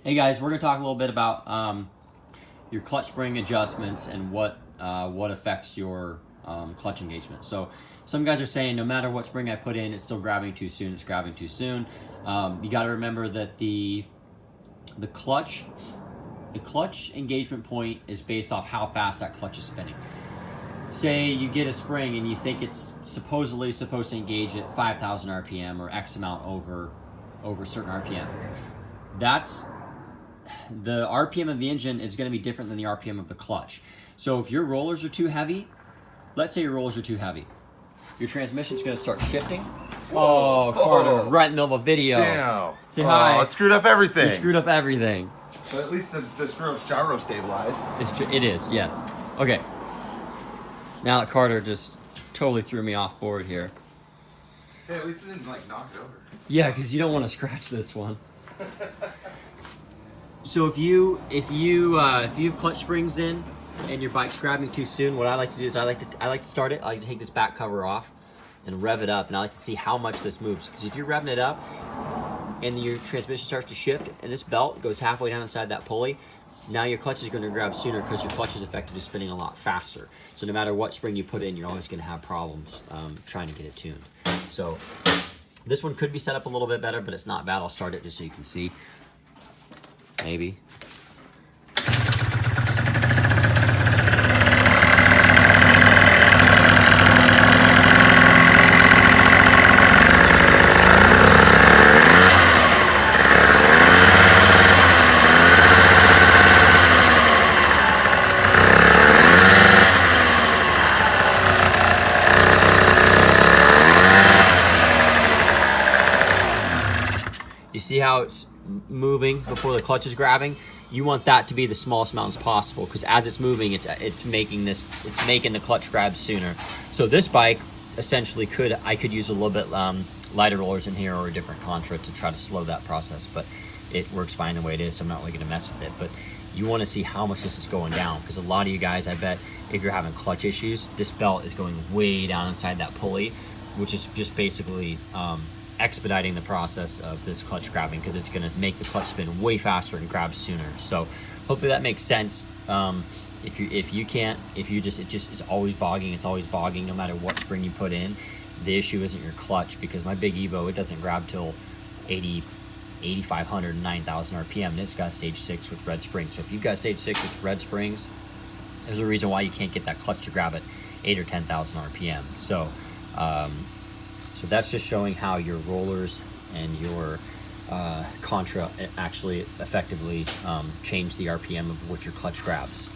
Hey guys, we're going to talk a little bit about your clutch spring adjustments and what affects your clutch engagement. So some guys are saying no matter what spring I put in, it's still grabbing too soon, it's grabbing too soon. You got to remember that the clutch engagement point is based off how fast that clutch is spinning. Say you get a spring and you think it's supposedly supposed to engage at 5,000 RPM or X amount over certain RPM. That's the RPM of the engine is going to be different than the RPM of the clutch. So if your rollers are too heavy, let's say your rollers are too heavy, your transmission's going to start shifting. Whoa. Oh, Carter, right in the middle of a video. Damn. Say hi. It screwed up everything. It screwed up everything. But at least the screw-up's gyro stabilized. It is, yes. Okay. Now that Carter just totally threw me off board here. Hey, at least it didn't knock it over. Yeah, because you don't want to scratch this one. So if you have clutch springs in and your bike's grabbing too soon, what I like to do is I like to start it. I like to take this back cover off and rev it up, and I like to see how much this moves. Because if you're revving it up and your transmission starts to shift and this belt goes halfway down inside that pulley, now your clutch is going to grab sooner because your clutch is effectively spinning a lot faster. So no matter what spring you put in, you're always going to have problems trying to get it tuned. So this one could be set up a little bit better, but it's not bad. I'll start it just so you can see. Maybe. You see how it's moving before the clutch is grabbing? You want that to be the smallest amount as possible, because as it's moving, it's making the clutch grab sooner. So this bike essentially I could use a little bit lighter rollers in here or a different contra to try to slow that process, but it works fine the way it is, so I'm not really gonna mess with it. But you wanna see how much this is going down, because a lot of you guys, I bet, if you're having clutch issues, this belt is going way down inside that pulley, which is just basically expediting the process of this clutch grabbing, because it's going to make the clutch spin way faster and grab sooner. So hopefully that makes sense. It's always bogging no matter what spring you put in. The issue isn't your clutch, because my big Evo, it doesn't grab till 8,500 9,000 RPM, and it's got stage 6 with red springs. So if you've got stage 6 with red springs, there's a reason why you can't get that clutch to grab at 8,000 or 10,000 RPM. So so that's just showing how your rollers and your contra actually effectively change the RPM of what your clutch grabs.